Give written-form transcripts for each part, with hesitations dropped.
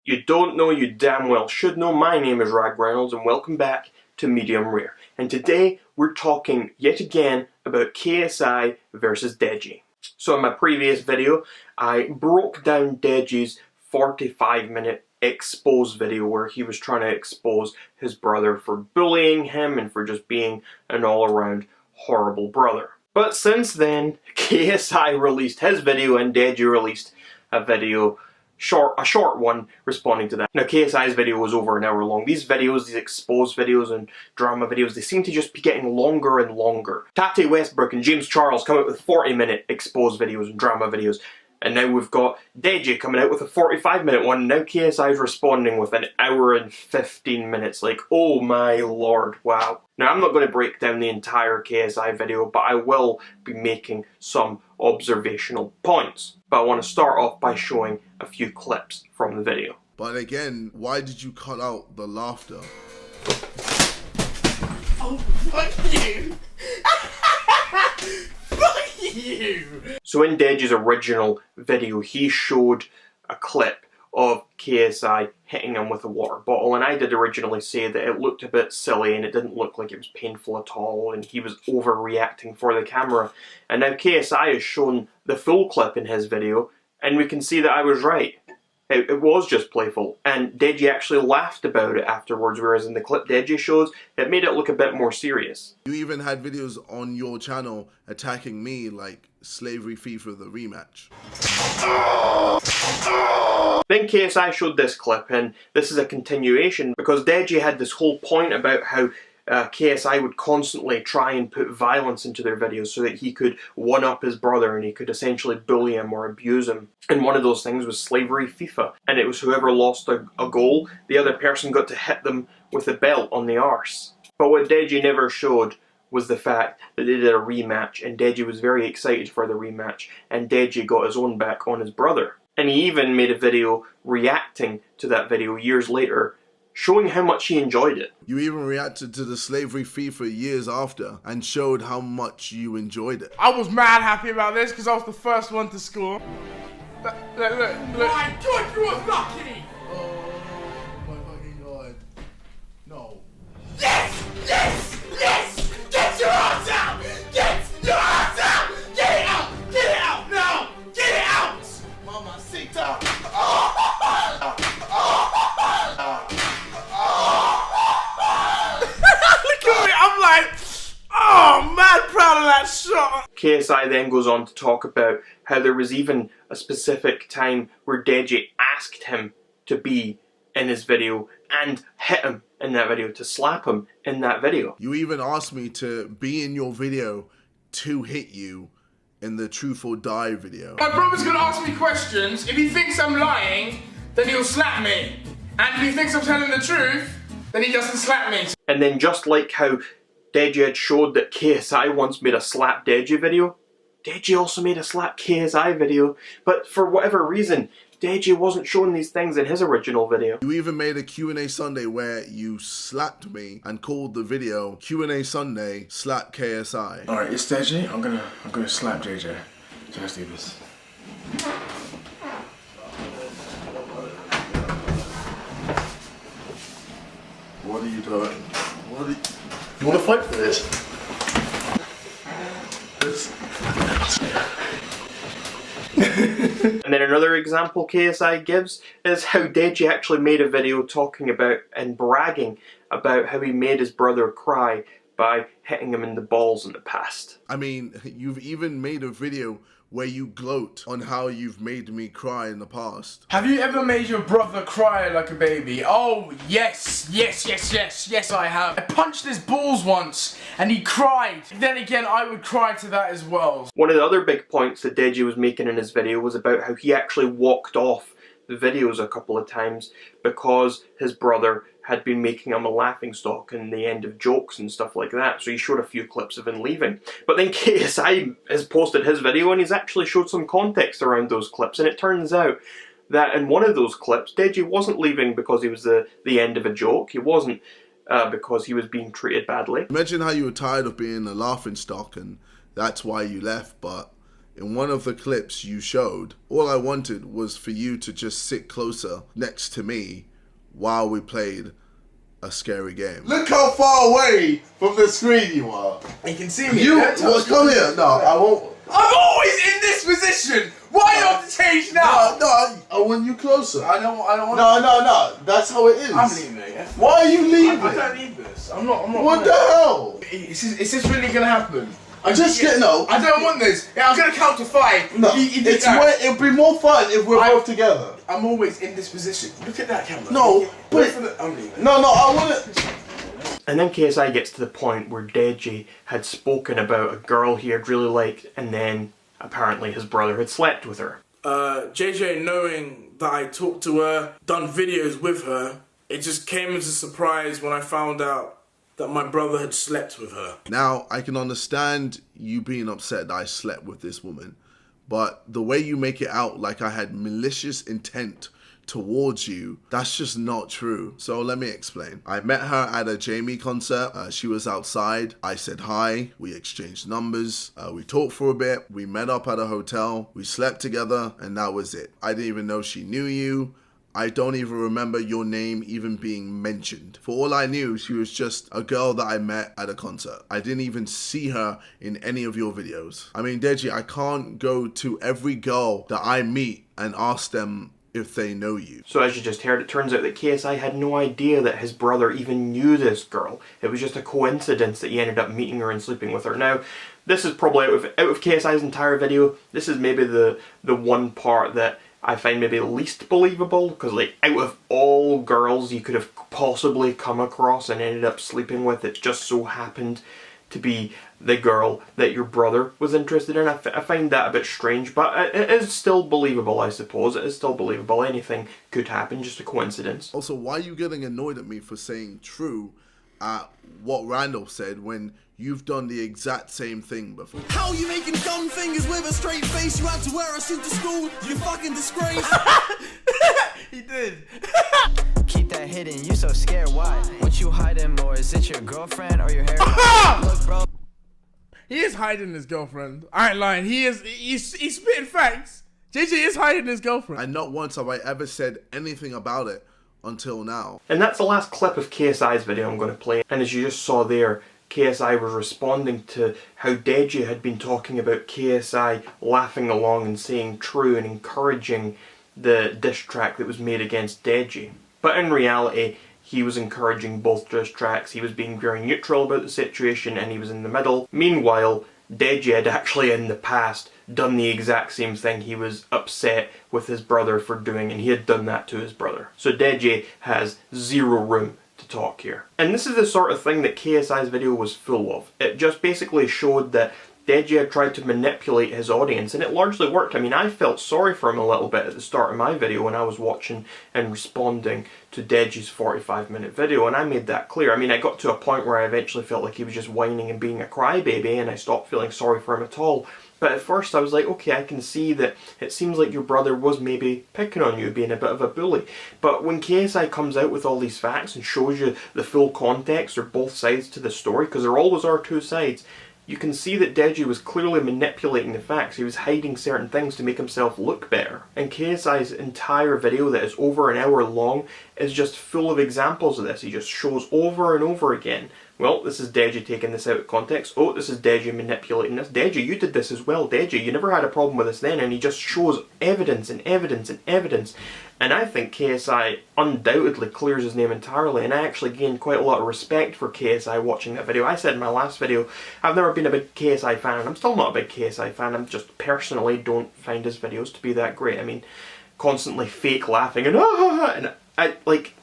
You don't know, you damn well should know. My name is Rag Reynolds and welcome back to Medium Rare. And today we're talking yet again about KSI versus Deji. So in my previous video I broke down Deji's 45-minute expose video where he was trying to expose his brother for bullying him and for just being an all-around horrible brother. But since then, KSI released his video and Deji released a video, a short one, responding to that. Now KSI's video was over an hour long. These videos, these exposed videos and drama videos, they seem to just be getting longer and longer. Tate Westbrook and James Charles come out with 40-minute exposed videos and drama videos. And now we've got Deji coming out with a 45-minute one. Now KSI's responding with an hour and 15 minutes. Like, oh my lord, wow. Now I'm not going to break down the entire KSI video, but I will be making some observational points. But I want to start off by showing a few clips from the video. But again, why did you cut out the laughter? Oh, fuck you! Fuck you! So in Deji's original video, he showed a clip of KSI hitting him with a water bottle, and I did originally say that it looked a bit silly and it didn't look like it was painful at all and he was overreacting for the camera. And now KSI has shown the full clip in his video and we can see that I was right. It was just playful, and Deji actually laughed about it afterwards, whereas in the clip Deji shows, it made it look a bit more serious. You even had videos on your channel attacking me like Slavery FIFA the rematch. Then KSI showed this clip, and this is a continuation because Deji had this whole point about how KSI would constantly try and put violence into their videos so that he could one-up his brother and he could essentially bully him or abuse him. And one of those things was Slavery FIFA, and it was whoever lost a goal, the other person got to hit them with a belt on the arse. But what Deji never showed was the fact that they did a rematch, and Deji was very excited for the rematch, and Deji got his own back on his brother. And he even made a video reacting to that video years later, showing how much he enjoyed it. You even reacted to the Slavery FIFA years after and showed how much you enjoyed it. I was mad happy about this because I was the first one to score. Look. My God, you was lucky! Oh my fucking god. No. Yes! Yes! Yes! Get your arms out! Get your arms out! Get it out! Get it out now! Get it out! Mamacita! I'm like, oh, mad proud of that shot. KSI then goes on to talk about how there was even a specific time where Deji asked him to be in his video and hit him in that video, to slap him in that video. You even asked me to be in your video to hit you in the Truth or Die video. My brother's gonna ask me questions. If he thinks I'm lying, then he'll slap me. And if he thinks I'm telling the truth, then he doesn't slap me. And then just like how Deji had showed that KSI once made a slap Deji video, Deji also made a slap KSI video, but for whatever reason, Deji wasn't showing these things in his original video. You even made a Q&A Sunday where you slapped me and called the video Q&A Sunday Slap KSI. Alright, it's Deji. I'm gonna slap JJ. So let's do this. What are you doing? You want to fight for this? And then another example KSI gives is how Deji actually made a video talking about and bragging about how he made his brother cry by hitting him in the balls in the past. I mean, you've even made a video where you gloat on how you've made me cry in the past. Have you ever made your brother cry like a baby? Oh, yes, yes, I have. I punched his balls once and he cried. Then again, I would cry to that as well. One of the other big points that Deji was making in his video was about how he actually walked off the videos a couple of times because his brother had been making him a laughingstock in the end of jokes and stuff like that, so he showed a few clips of him leaving. But then KSI has posted his video and he's actually showed some context around those clips, and it turns out that in one of those clips, Deji wasn't leaving because he was the end of a joke. He wasn't because he was being treated badly. Imagine how you were tired of being a laughingstock and that's why you left, but in one of the clips you showed, all I wanted was for you to just sit closer next to me while we played a scary game. Look how far away from the screen you are. You can see me. Come here. No, I won't. I'm always in this position. Why do you have to change now? No, I want you closer. I don't want. No. That's how it is. I'm leaving it. Yeah? Why are you leaving? I don't need this. I'm not. What the hell? Is this really gonna happen? I don't want this. Yeah, I'm gonna count to 5. No, it'd be more fun if we're both together. I'm always in this position. Look at that camera. No, but I'm leaving. No, I want to. And then KSI gets to the point where Deji had spoken about a girl he had really liked, and then apparently his brother had slept with her. JJ, knowing that I talked to her, done videos with her, it just came as a surprise when I found out that my brother had slept with her. Now, I can understand you being upset that I slept with this woman, but the way you make it out like I had malicious intent towards you, that's just not true. So let me explain. I met her at a Jamie concert. She was outside. I said hi. We exchanged numbers. We talked for a bit. We met up at a hotel. We slept together, and that was it. I didn't even know she knew you. I don't even remember your name even being mentioned. For all I knew, she was just a girl that I met at a concert. I didn't even see her in any of your videos. I mean, Deji, I can't go to every girl that I meet and ask them if they know you. So as you just heard, it turns out that KSI had no idea that his brother even knew this girl. It was just a coincidence that he ended up meeting her and sleeping with her. Now, this is probably out of KSI's entire video, this is maybe the one part that I find maybe least believable, because like out of all girls you could have possibly come across and ended up sleeping with, it just so happened to be the girl that your brother was interested in. I find that a bit strange, but it is still believable, I suppose. It is still believable. Anything could happen, just a coincidence. Also, why are you getting annoyed at me for saying true at what Randall said when you've done the exact same thing before? How you making dumb fingers with a straight face? You had to wear a suit to school, you fucking disgrace. He did. Keep that hidden, you so scared, why? Won't you hide it more? Is it your girlfriend or your hair? Look, bro. He is hiding his girlfriend. I ain't lying. He's spitting facts. JJ is hiding his girlfriend. And not once have I ever said anything about it until now. And that's the last clip of KSI's video I'm going to play. And as you just saw there, KSI was responding to how Deji had been talking about KSI laughing along and saying true and encouraging the diss track that was made against Deji. But in reality, he was encouraging both diss tracks. He was being very neutral about the situation and he was in the middle. Meanwhile, Deji had actually in the past done the exact same thing he was upset with his brother for doing, and he had done that to his brother. So Deji has zero room to talk here. And this is the sort of thing that KSI's video was full of. It just basically showed that Deji had tried to manipulate his audience, and it largely worked. I mean, I felt sorry for him a little bit at the start of my video when I was watching and responding to Deji's 45-minute video, and I made that clear. I mean, I got to a point where I eventually felt like he was just whining and being a crybaby, and I stopped feeling sorry for him at all. But at first I was like, okay, I can see that it seems like your brother was maybe picking on you, being a bit of a bully. But when KSI comes out with all these facts and shows you the full context or both sides to the story, because there always are two sides, you can see that Deji was clearly manipulating the facts. He was hiding certain things to make himself look better. And KSI's entire video that is over an hour long is just full of examples of this. He just shows over and over again. Well, this is Deji taking this out of context. Oh, this is Deji manipulating this. Deji, you did this as well. Deji, you never had a problem with this then. And he just shows evidence and evidence and evidence. And I think KSI undoubtedly clears his name entirely. And I actually gained quite a lot of respect for KSI watching that video. I said in my last video, I've never been a big KSI fan. And I'm still not a big KSI fan. I'm just personally don't find his videos to be that great. I mean, constantly fake laughing and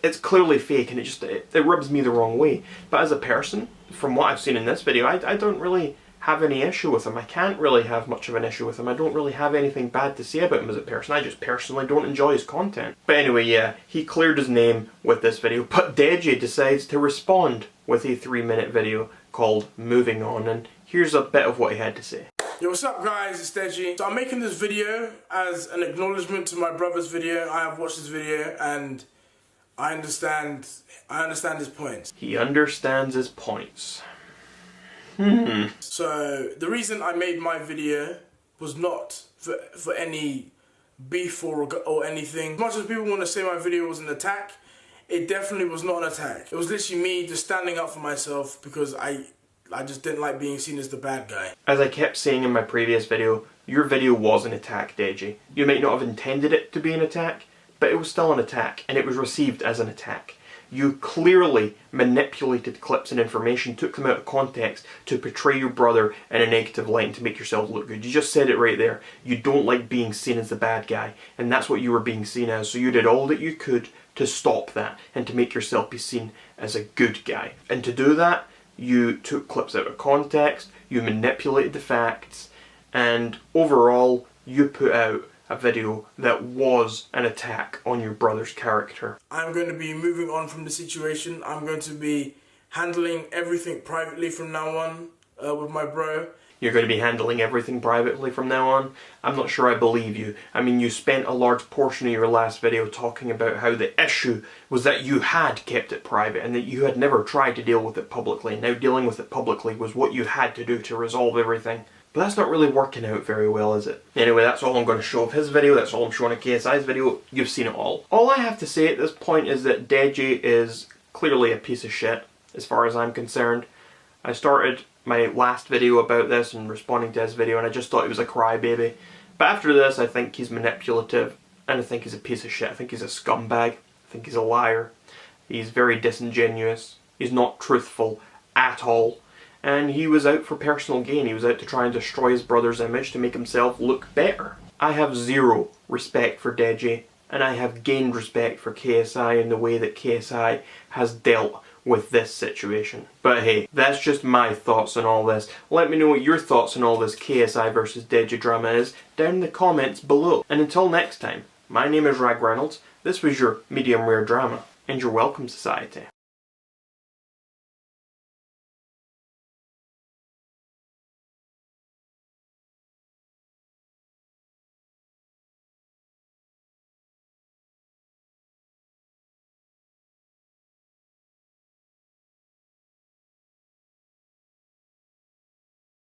it's clearly fake and it rubs me the wrong way. But as a person, from what I've seen in this video, I don't really have any issue with him. I can't really have much of an issue with him. I don't really have anything bad to say about him as a person. I just personally don't enjoy his content. But anyway, yeah, he cleared his name with this video, but Deji decides to respond with a 3-minute video called Moving On, and here's a bit of what he had to say. Yo, what's up guys, it's Deji. So I'm making this video as an acknowledgement to my brother's video. I have watched this video and I understand his points. He understands his points. So the reason I made my video was not for any beef or anything. As much as people want to say my video was an attack, it definitely was not an attack. It was literally me just standing up for myself because I just didn't like being seen as the bad guy. As I kept saying in my previous video, your video was an attack, Deji. You might not have intended it to be an attack, but it was still an attack, and it was received as an attack. You clearly manipulated clips and information, took them out of context to portray your brother in a negative light and to make yourself look good. You just said it right there. You don't like being seen as the bad guy, and that's what you were being seen as, so you did all that you could to stop that and to make yourself be seen as a good guy. And to do that, you took clips out of context, you manipulated the facts, and overall, you put out a video that was an attack on your brother's character. I'm going to be moving on from the situation. I'm going to be handling everything privately from now on with my bro. You're going to be handling everything privately from now on? I'm not sure I believe you. I mean, you spent a large portion of your last video talking about how the issue was that you had kept it private and that you had never tried to deal with it publicly. And now dealing with it publicly was what you had to do to resolve everything. But that's not really working out very well, is it? Anyway, that's all I'm going to show of his video. That's all I'm showing of KSI's video. You've seen it all. All I have to say at this point is that Deji is clearly a piece of shit, as far as I'm concerned. I started my last video about this and responding to his video, and I just thought he was a crybaby. But after this, I think he's manipulative, and I think he's a piece of shit. I think he's a scumbag. I think he's a liar. He's very disingenuous. He's not truthful at all. And he was out for personal gain. He was out to try and destroy his brother's image to make himself look better. I have zero respect for Deji, and I have gained respect for KSI in the way that KSI has dealt with this situation. But hey, that's just my thoughts on all this. Let me know what your thoughts on all this KSI versus Deji drama is down in the comments below. And until next time, my name is Rag Reynolds, this was your medium rare drama, and you're welcome, society.